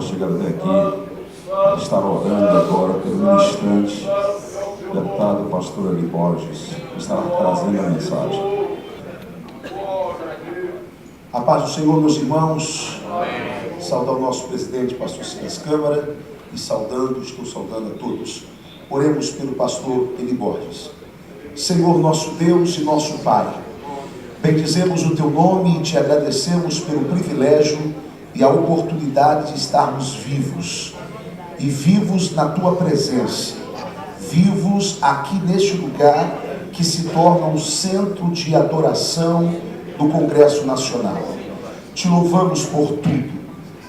chegado até aqui, para estar orando agora pelo ministrante, deputado pastor Eli Borges, que estará trazendo a mensagem. A paz do Senhor, meus irmãos. Saudar o nosso presidente, pastor Silas Câmara, e estou saudando a todos. Oremos pelo pastor Eli Borges. Senhor, nosso Deus e nosso Pai, bendizemos o Teu nome e Te agradecemos pelo privilégio e a oportunidade de estarmos vivos, e vivos na Tua presença, vivos aqui neste lugar que se torna um centro de adoração do Congresso Nacional. Te louvamos por tudo,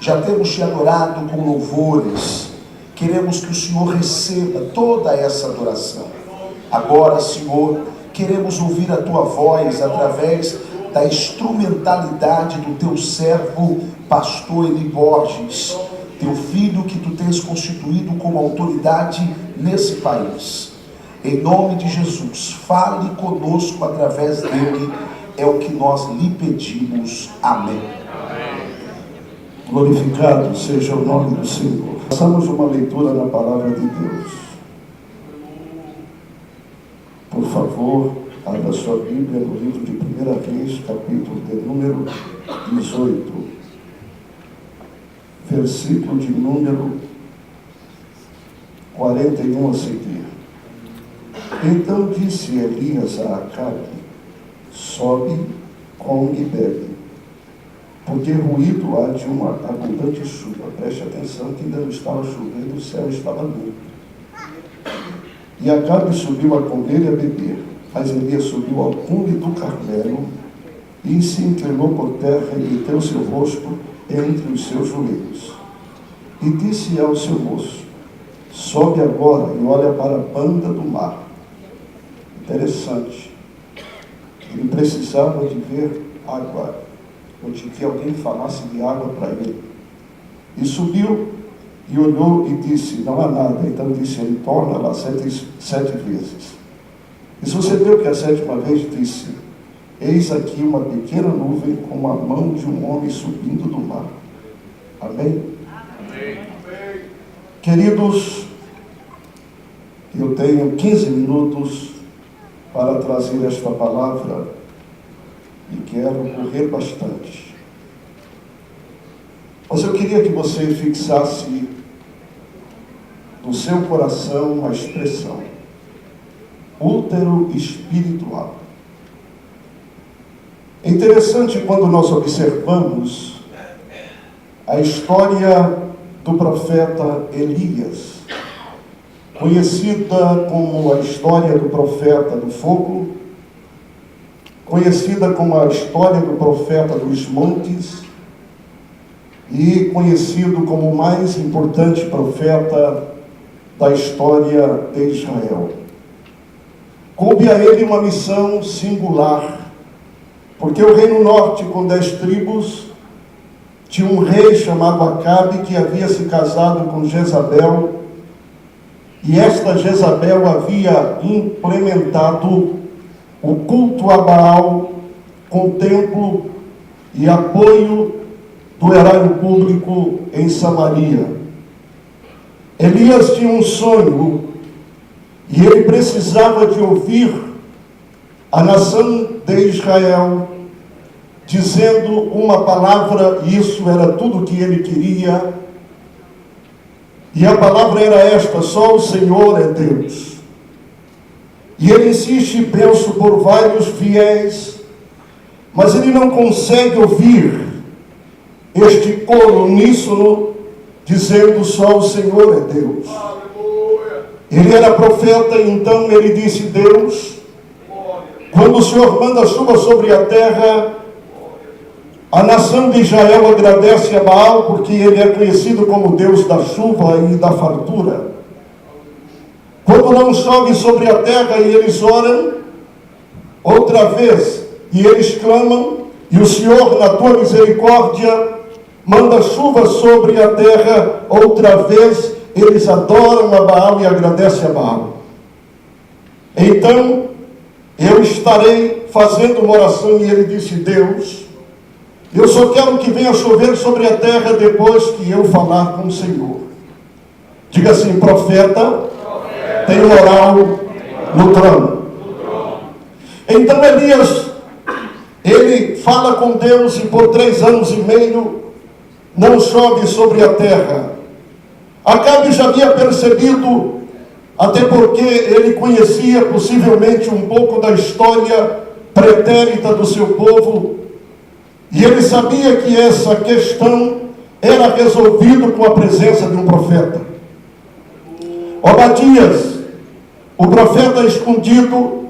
já temos Te adorado com louvores, queremos que o Senhor receba toda essa adoração. Agora, Senhor, queremos ouvir a Tua voz através da instrumentalidade do Teu servo, pastor Eli Borges, Teu filho que Tu tens constituído como autoridade nesse país. Em nome de Jesus, fale conosco através dele, é o que nós lhe pedimos. Amém. Glorificado seja o nome do Senhor. Façamos uma leitura na palavra de Deus. Por favor, abra sua Bíblia no livro de 1 Reis, capítulo de número 18, versículo de número 41 a seguir. Então disse Elias a Acabe: sobe, come e bebe, porque ruído há de uma abundante chuva. Preste atenção que ainda não estava chovendo, o céu estava limpo. E Acabe subiu a comer e a beber, mas Elias subiu ao cume do Carmelo e se inclinou por terra e meteu seu rosto entre os seus joelhos. E disse ao seu moço: sobe agora e olha para a banda do mar. Interessante. Ele precisava de ver água, ou de que alguém falasse de água para ele. E subiu e olhou e disse: não há nada. Então disse ele: torna lá sete vezes. E sucedeu que a sétima vez disse: eis aqui uma pequena nuvem como a mão de um homem subindo do mar. Amém? Amém. Queridos, eu tenho 15 minutos para trazer esta palavra e quero correr bastante. Mas eu queria que você fixasse no seu coração a expressão útero espiritual. É interessante quando nós observamos a história do profeta Elias, conhecida como a história do profeta do fogo, conhecida como a história do profeta dos montes e conhecido como o mais importante profeta da história de Israel. Coube a ele uma missão singular, porque o reino norte, com 10 tribos, tinha um rei chamado Acabe que havia se casado com Jezabel, e esta Jezabel havia implementado o culto a Baal com templo e apoio do erário público em Samaria. Elias tinha um sonho e ele precisava de ouvir a nação de Israel dizendo uma palavra, e isso era tudo o que ele queria. E a palavra era esta: só o Senhor é Deus. E ele insiste, penso, por vários fiéis, mas ele não consegue ouvir este coro uníssono dizendo só o Senhor é Deus. Ele era profeta, então ele disse: Deus, quando o Senhor manda chuva sobre a terra, a nação de Israel agradece a Baal, porque ele é conhecido como Deus da chuva e da fartura. Quando não chove sobre a terra e eles oram, outra vez, e eles clamam, e o Senhor, na tua misericórdia, manda chuva sobre a terra, outra vez, eles adoram a Baal e agradecem a Baal. Então, eu estarei fazendo uma oração, e ele disse: Deus, Eu só quero que venha chover sobre a terra depois que eu falar com o Senhor. Diga assim: profeta, tem moral no trono. Então Elias, ele fala com Deus e por 3 anos e meio não chove sobre a terra. Acabe já havia percebido, até porque ele conhecia possivelmente um pouco da história pretérita do seu povo, e ele sabia que essa questão era resolvida com a presença de um profeta. Obadias, o profeta escondido,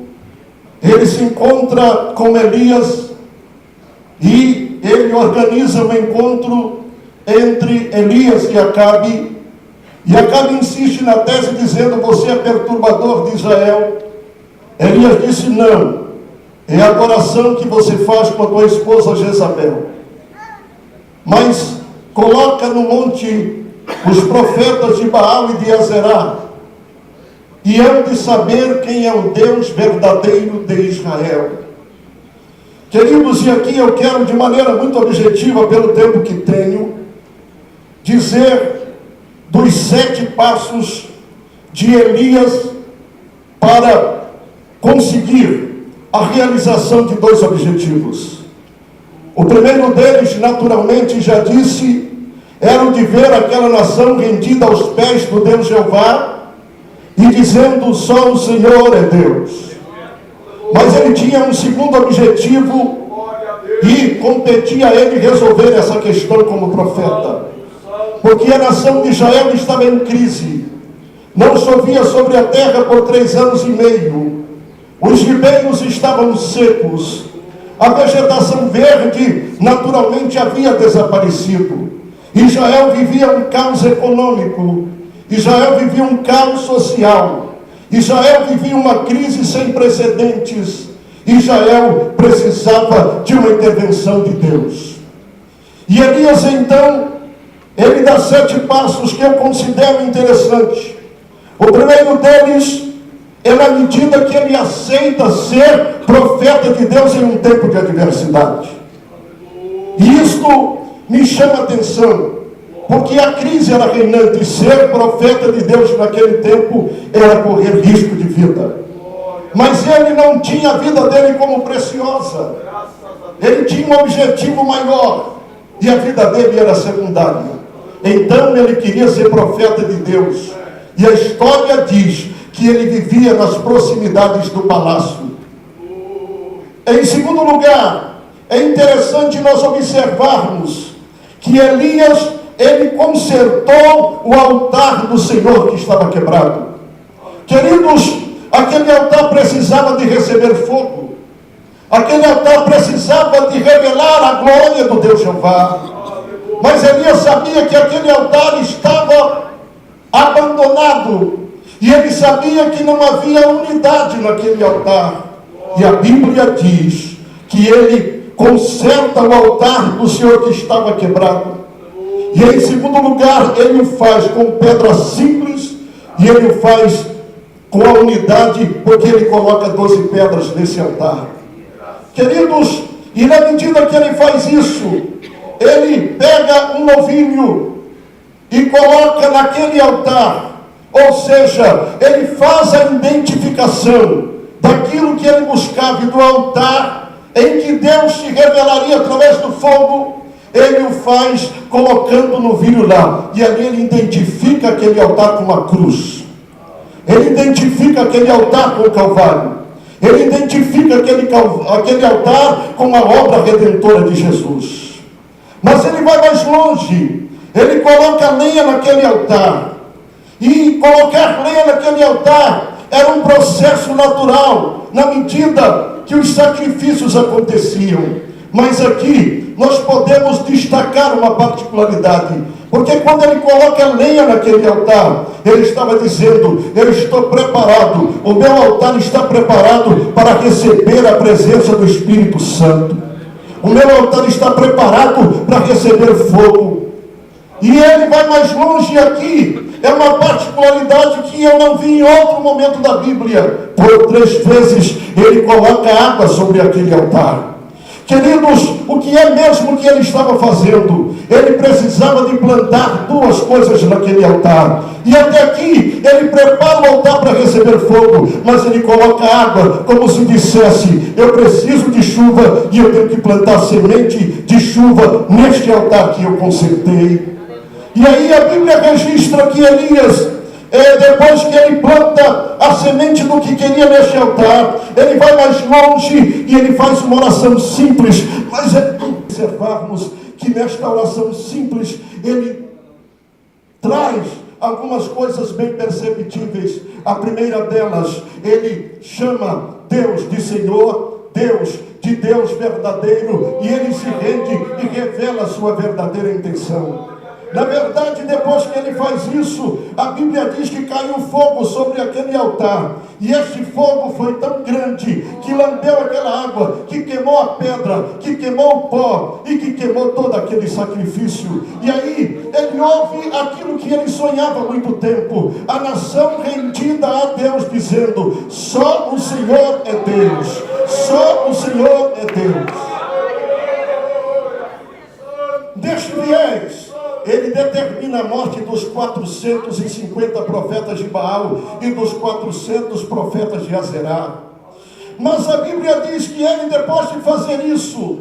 ele se encontra com Elias e ele organiza um encontro entre Elias e Acabe. E Acabe insiste na tese dizendo: você é perturbador de Israel. Elias disse: não, é a adoração que você faz com a tua esposa Jezabel. Mas coloca no monte os profetas de Baal e de Azerá, e hão de saber quem é o Deus verdadeiro de Israel. Queridos, e aqui eu quero de maneira muito objetiva, pelo tempo que tenho, dizer dos 7 passos de Elias para conseguir a realização de 2 objetivos. O primeiro deles, naturalmente, já disse, era o de ver aquela nação rendida aos pés do Deus Jeová e dizendo: só o Senhor é Deus. Mas ele tinha um segundo objetivo e competia a ele resolver essa questão como profeta. Porque a nação de Israel estava em crise. Não chovia sobre a terra por 3 anos e meio. Os ribeiros estavam secos. A vegetação verde naturalmente havia desaparecido. Israel vivia um caos econômico. Israel vivia um caos social. Israel vivia uma crise sem precedentes. Israel precisava de uma intervenção de Deus. E Elias, então, ele dá 7 passos que eu considero interessantes. O primeiro deles é na medida que ele aceita ser profeta de Deus em um tempo de adversidade. E isto me chama a atenção, porque a crise era reinante, e ser profeta de Deus naquele tempo era correr risco de vida. Mas ele não tinha a vida dele como preciosa. Ele tinha um objetivo maior, e a vida dele era secundária. Então ele queria ser profeta de Deus. E a história diz que ele vivia nas proximidades do palácio. Em segundo lugar, é interessante nós observarmos que Elias, ele consertou o altar do Senhor que estava quebrado. Queridos, aquele altar precisava de receber fogo. Aquele altar precisava de revelar a glória do Deus Jeová. Mas Elias sabia que aquele altar estava abandonado. E ele sabia que não havia unidade naquele altar. E a Bíblia diz que ele conserta o altar do Senhor que estava quebrado. E em segundo lugar, ele o faz com pedra simples. E ele o faz com a unidade, porque ele coloca 12 pedras nesse altar. Queridos, e na medida que ele faz isso, ele pega um novilho e coloca naquele altar. Ou seja, ele faz a identificação daquilo que ele buscava, e do altar em que Deus se revelaria através do fogo, ele o faz colocando o novilho lá. E ali ele identifica aquele altar com uma cruz. Ele identifica aquele altar com o Calvário. Ele identifica aquele altar com a obra redentora de Jesus. Mas ele vai mais longe. Ele coloca lenha naquele altar. E colocar lenha naquele altar era um processo natural, na medida que os sacrifícios aconteciam. Mas aqui nós podemos destacar uma particularidade, porque quando ele coloca lenha naquele altar, ele estava dizendo: eu estou preparado, o meu altar está preparado para receber a presença do Espírito Santo. O meu altar está preparado para receber fogo. E ele vai mais longe aqui. É uma particularidade que eu não vi em outro momento da Bíblia. Por 3 vezes ele coloca água sobre aquele altar. Queridos, o que é mesmo que ele estava fazendo? Ele precisava de plantar duas coisas naquele altar. E até aqui, ele prepara o altar para receber fogo, mas ele coloca água, como se dissesse: eu preciso de chuva e eu tenho que plantar semente de chuva neste altar que eu consertei. E aí a Bíblia registra que Elias, depois que ele planta a semente do que queria neste altar, ele vai mais longe e ele faz uma oração simples. Mas observarmos que nesta oração simples ele traz algumas coisas bem perceptíveis. A primeira delas, ele chama Deus de Senhor, Deus de Deus verdadeiro, e ele se rende e revela a sua verdadeira intenção. Na verdade, depois que ele faz isso, a Bíblia diz que caiu fogo sobre aquele altar. E este fogo foi tão grande que lambeu aquela água, que queimou a pedra, que queimou o pó e que queimou todo aquele sacrifício. E aí, ele ouve aquilo que ele sonhava há muito tempo: a nação rendida a Deus, dizendo: só o Senhor é Deus, só o Senhor é Deus. Deste viés, ele determina a morte dos 450 profetas de Baal e dos 400 profetas de Azerá. Mas a Bíblia diz que ele, depois de fazer isso,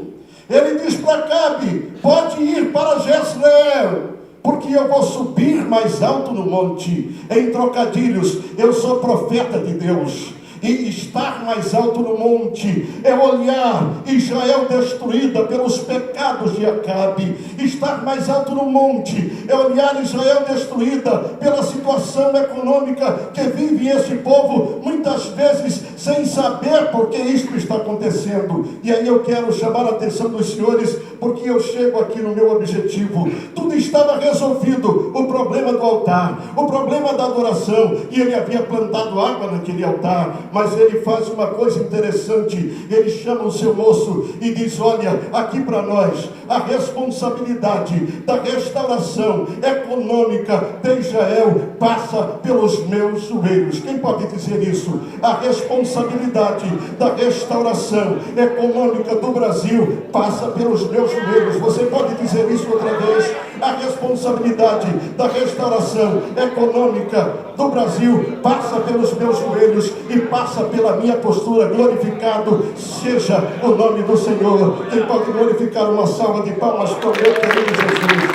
ele diz para Acabe: pode ir para Jezreel, porque eu vou subir mais alto no monte. Em trocadilhos, eu sou profeta de Deus. E estar mais alto no monte é olhar Israel destruída pelos pecados de Acabe. Estar mais alto no monte é olhar Israel destruída pela situação econômica que vive esse povo, muitas vezes sem saber por que isto está acontecendo. E aí eu quero chamar a atenção dos senhores, porque eu chego aqui no meu objetivo. Tudo estava resolvido: o problema do altar, o problema da adoração, e ele havia plantado água naquele altar. Mas ele faz uma coisa interessante: ele chama o seu moço e diz: olha, aqui para nós, a responsabilidade da restauração econômica de Israel passa pelos meus joelhos. Quem pode dizer isso? A responsabilidade da restauração econômica do Brasil passa pelos meus joelhos. Você pode dizer isso outra vez? A responsabilidade da restauração econômica do Brasil passa pelos meus joelhos e passa pela minha postura. Glorificado seja o nome do Senhor. Quem pode glorificar uma salva de palmas para o meu querido Jesus?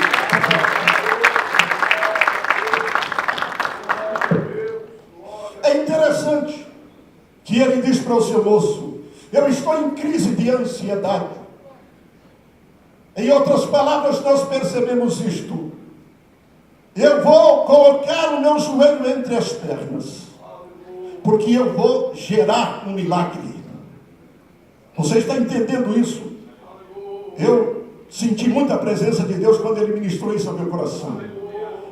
É interessante que ele diz para o seu moço: eu estou em crise de ansiedade. Em outras palavras, nós percebemos isto: eu vou colocar o meu joelho entre as pernas, porque eu vou gerar um milagre. Você está entendendo isso? Eu senti muita presença de Deus quando ele ministrou isso ao meu coração.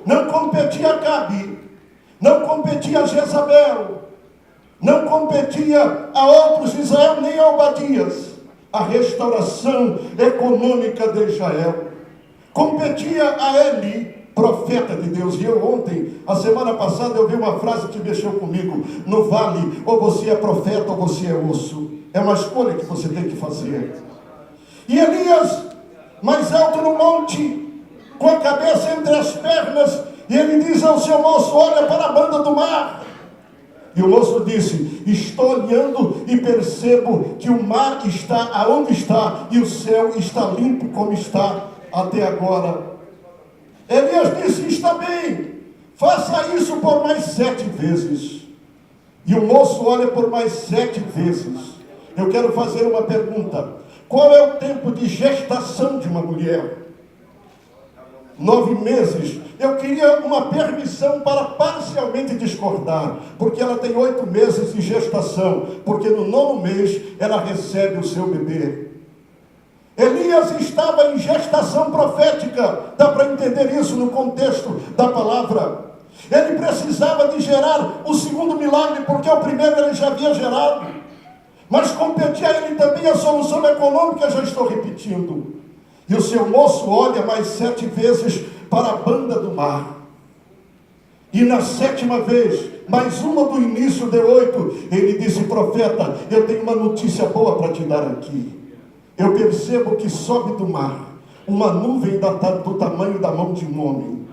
Não competia a Acabe, não competia a Jezabel, não competia a outros de Israel, nem a Obadias. A restauração econômica de Israel competia a ele, profeta de Deus. E eu ontem, a semana passada, eu vi uma frase que mexeu comigo: no vale, ou você é profeta ou você é osso. É uma escolha que você tem que fazer. E Elias, mais alto no monte, com a cabeça entre as pernas, e ele diz ao seu moço: olha para a banda do mar. E o moço disse: estou olhando e percebo que o mar está aonde está e o céu está limpo como está até agora. Elias disse: está bem, faça isso por mais 7 vezes. E o moço olha por mais 7 vezes. Eu quero fazer uma pergunta: qual é o tempo de gestação de uma mulher? 9 meses. Eu queria uma permissão para parcialmente discordar, porque ela tem 8 meses de gestação, porque no 9º mês ela recebe o seu bebê. Elias estava em gestação profética. Dá para entender isso no contexto da palavra. Ele precisava de gerar o segundo milagre, porque o primeiro ele já havia gerado. Mas competia a ele também a solução econômica, já estou repetindo. E o seu moço olha mais 7 vezes para a banda do mar. E na 7ª vez, mais uma do início de 8, ele disse: profeta, eu tenho uma notícia boa para te dar aqui. eu percebo que sobe do mar uma nuvem do tamanho da mão de um homem.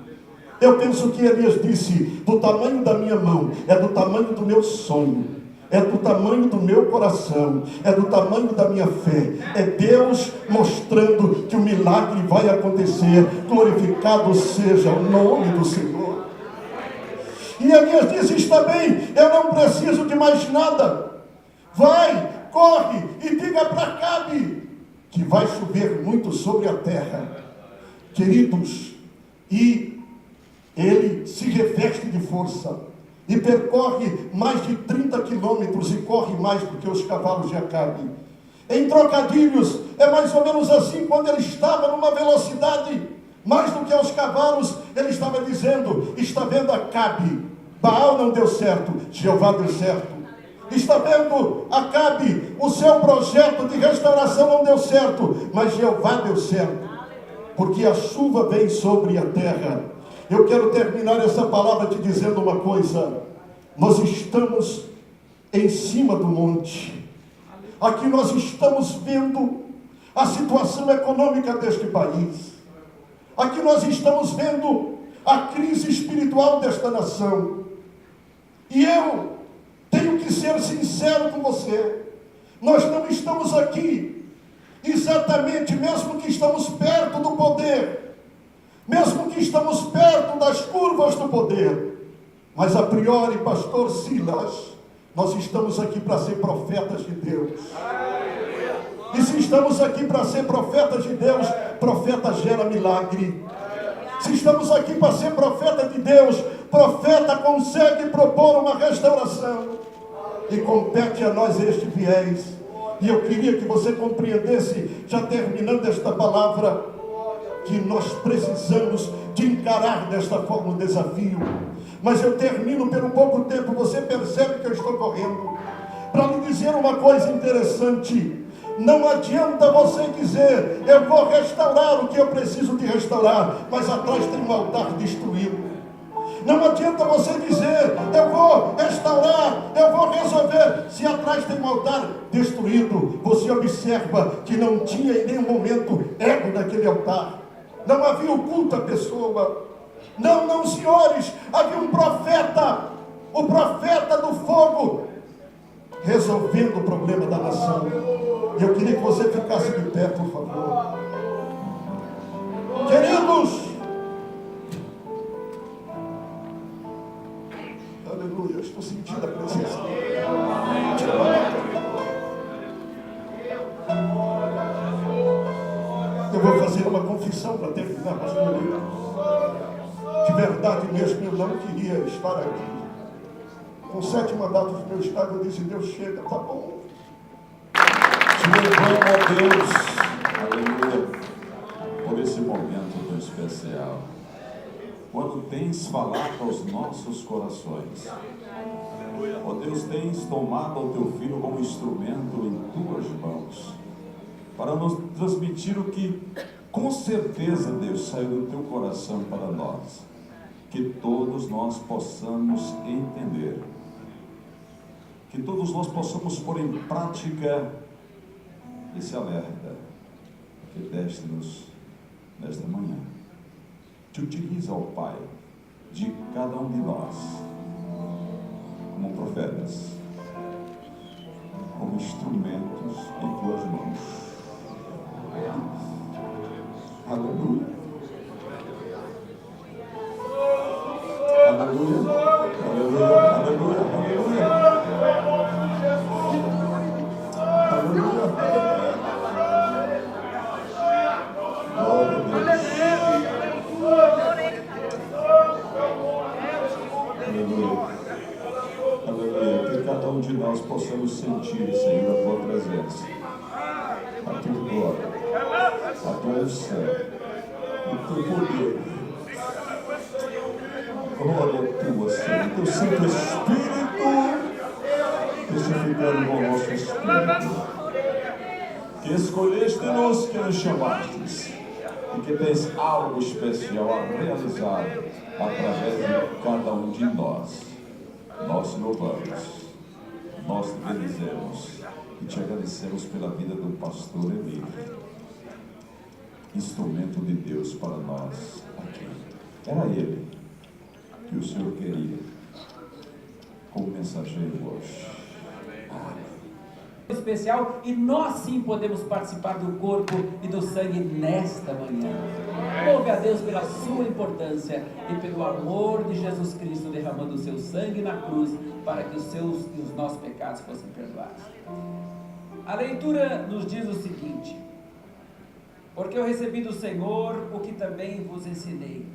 Eu penso que Elias disse: do tamanho da minha mão, é do tamanho do meu sonho, é do tamanho do meu coração, é do tamanho da minha fé. É Deus mostrando que o milagre vai acontecer. Glorificado seja o nome do Senhor. E Elias disse: está bem, eu não preciso de mais nada. Vai, corre e diga para Acabe que vai chover muito sobre a terra. Queridos, e ele se reveste de força e percorre mais de 30 quilômetros e corre mais do que os cavalos de Acabe. Em trocadilhos, é mais ou menos assim: quando ele estava numa velocidade mais do que os cavalos, ele estava dizendo: está vendo Acabe, Baal não deu certo, Jeová deu certo. Está vendo Acabe, o seu projeto de restauração não deu certo, mas Jeová deu certo, porque a chuva vem sobre a terra. Eu quero terminar essa palavra te dizendo uma coisa: nós estamos em cima do monte. Aqui nós estamos vendo a situação econômica deste país. Aqui nós estamos vendo a crise espiritual desta nação. E eu tenho que ser sincero com você: nós não estamos aqui exatamente, mesmo que estamos perto do poder, mesmo que estamos perto das curvas do poder, mas a priori, pastor Silas, nós estamos aqui para ser profetas de Deus. E se estamos aqui para ser profetas de Deus, profeta gera milagre. Se estamos aqui para ser profeta de Deus, profeta consegue propor uma restauração. E compete a nós este viés. E eu queria que você compreendesse, já terminando esta palavra, que nós precisamos de encarar desta forma o desafio. Mas eu termino pelo pouco tempo, você percebe que eu estou correndo, para lhe dizer uma coisa interessante. Não adianta você dizer: eu vou restaurar o que eu preciso de restaurar, mas atrás tem um altar destruído. Não adianta você dizer: eu vou restaurar, eu vou resolver, se atrás tem um altar destruído. Você observa que não tinha em nenhum momento ego naquele altar. Não havia o culto à pessoa. Não, senhores, havia um profeta, o profeta do fogo, resolvendo o problema da nação. E eu queria que você ficasse de pé, por favor. Queridos, aleluia, eu estou sentindo a presença. Eu vou fazer uma confissão para terminar, pastor Elias. De verdade mesmo, eu não queria estar aqui. Com 7 mandatos do meu estado, eu disse: Deus, chega, tá bom. Te louvamos a Deus, aleluia, por esse momento tão especial. Quando tens falado aos nossos corações, ó Deus, tens tomado o teu filho como instrumento em tuas mãos, para nos transmitir o que, com certeza, Deus, saiu do teu coração para nós. Que todos nós possamos entender, que todos nós possamos pôr em prática esse alerta que deste-nos nesta manhã. Te utiliza, ó Pai, de cada um de nós, como profetas, como instrumentos em tuas mãos. Aleluia. Aleluia, aleluia, aleluia, aleluia, aleluia. Glória a Deus. Aleluia, aleluia. Que cada um de nós possamos sentir, Senhor, a tua presença, a tua glória, a tua unção, o teu poder. Glória a tua, Senhor, teu Santo Espírito testificando com o nosso Espírito, que escolheste-nos, que nos chamastes, e que tens algo especial a realizar através de cada um de nós. Nós te louvamos, nós te bendizemos, e te agradecemos pela vida do pastor Eli, instrumento de Deus para nós aqui. Era ele que o Senhor queria como mensageiro hoje. Especial, e nós sim podemos participar do corpo e do sangue nesta manhã. Louve a Deus pela sua importância e pelo amor de Jesus Cristo derramando o seu sangue na cruz para que os seus e os nossos pecados fossem perdoados. A leitura nos diz o seguinte: porque eu recebi do Senhor o que também vos ensinei,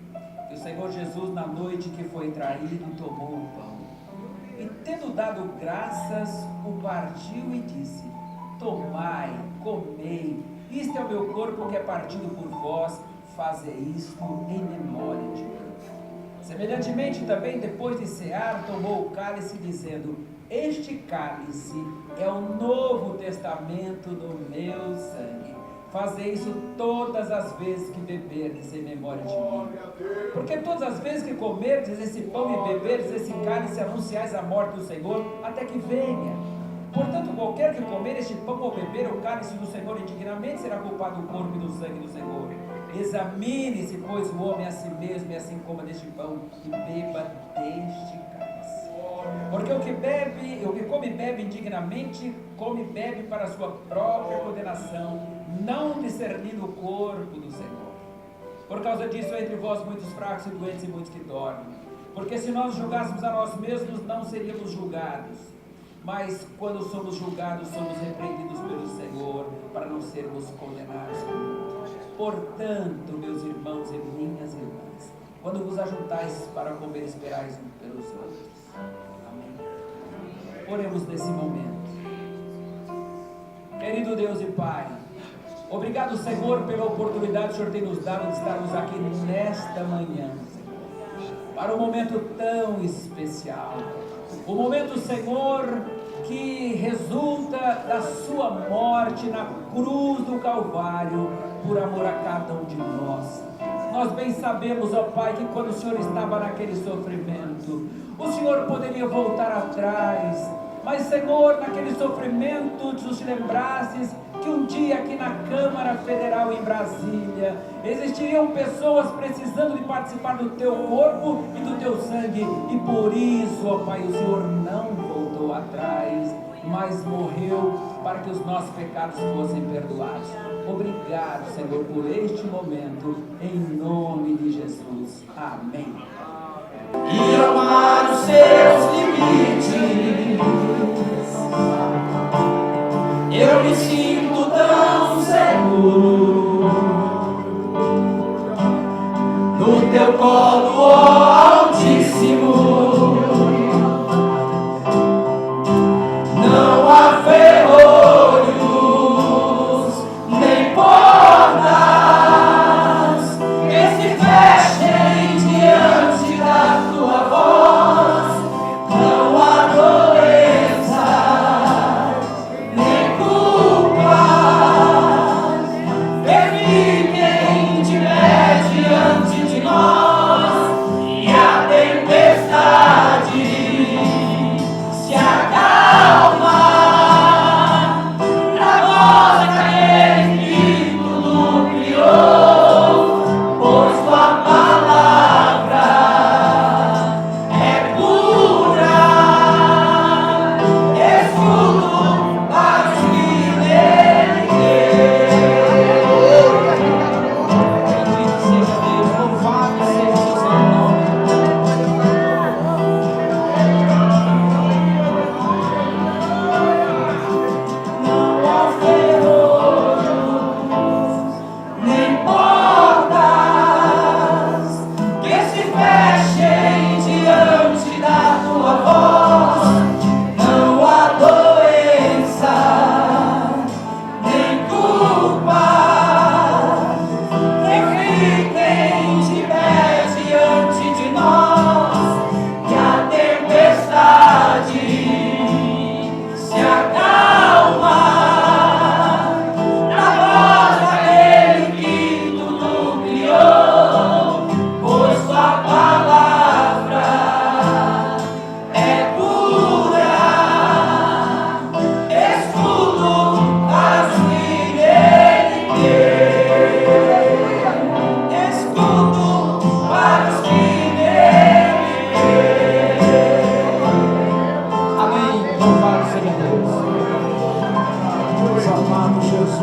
que o Senhor Jesus, na noite que foi traído, tomou o pão e, tendo dado graças, o partiu e disse: tomai, comei, isto é o meu corpo que é partido por vós, fazei isto em memória de mim. Semelhantemente também, depois de cear, tomou o cálice, dizendo: este cálice é o novo testamento do meu sangue. Fazei isso todas as vezes que beberdes em memória de mim. Porque todas as vezes que comerdes esse pão e beberdes esse cálice, anunciais a morte do Senhor, até que venha. Portanto, qualquer que comer este pão ou beber o cálice do Senhor indignamente, será culpado do corpo e do sangue do Senhor. Examine-se, pois, o homem a si mesmo, e assim coma deste pão e beba deste cálice. Porque o que come e bebe indignamente, come e bebe para a sua própria condenação, não discernindo o corpo do Senhor. Por causa disso, há entre vós muitos fracos e doentes e muitos que dormem. Porque se nós julgássemos a nós mesmos, não seríamos julgados. Mas quando somos julgados, somos repreendidos pelo Senhor, para não sermos condenados. Portanto, meus irmãos e minhas irmãs, quando vos ajuntais para comer, esperais uns pelos outros. Amém. Oremos nesse momento. Querido Deus e Pai, obrigado, Senhor, pela oportunidade que o Senhor tem nos dado de estarmos aqui nesta manhã, Senhor, para um momento tão especial. O momento, Senhor, que resulta da sua morte na cruz do Calvário, por amor a cada um de nós. Nós bem sabemos, ó Pai, que quando o Senhor estava naquele sofrimento, o Senhor poderia voltar atrás, mas, Senhor, naquele sofrimento, tu te lembrastes que um dia aqui na Câmara Federal em Brasília, existiriam pessoas precisando de participar do teu corpo e do teu sangue, e por isso, ó Pai, o Senhor não voltou atrás, mas morreu para que os nossos pecados fossem perdoados. Obrigado, Senhor, por este momento, em nome de Jesus. Amém. E amar os seus limites, eu me sinto tão seguro no teu colo, ó Altíssimo. Não há ferrolhos nem portas que se fechem diante da tua voz.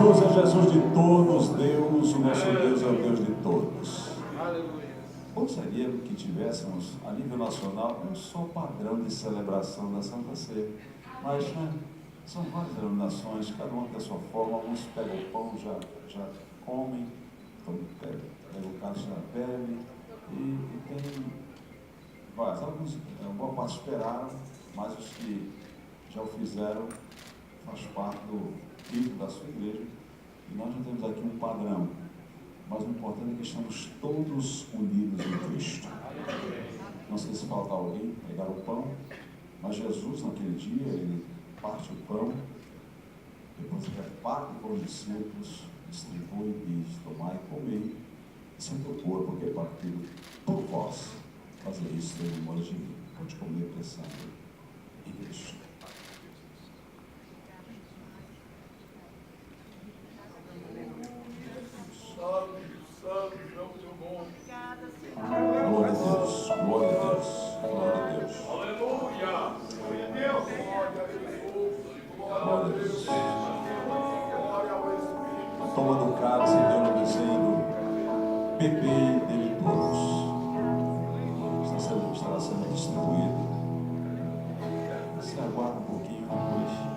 Jesus é Jesus de todos, Deus, o nosso Deus é o Deus de todos. Ou seria que tivéssemos a nível nacional um só padrão de celebração da Santa Ceia. Mas, né, são várias denominações, cada uma tem a sua forma. Alguns pegam o pão, já comem, pegam o cálice, já bebem, e tem vários. Alguns, boa parte esperaram, mas os que já o fizeram faz parte do rito da sua igreja. E nós já temos aqui um padrão. Mas o importante é que estamos todos unidos em Cristo. Não sei se falta alguém pegar o pão, mas Jesus, naquele dia, ele parte o pão, depois reparte com os discípulos, distribui e diz: tomai e comei, esse é o meu corpo que é partido por vós. Fazer isso em memória de mim. Pode comer pensando em Cristo. Glória a Deus, glória a Deus, glória a Deus. Aleluia! Glória a Deus. Toma do cálice, Deus dizendo: bebei dele todos. Estará sendo distribuído. Você aguarda um pouquinho depois.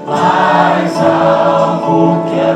Mais algo que a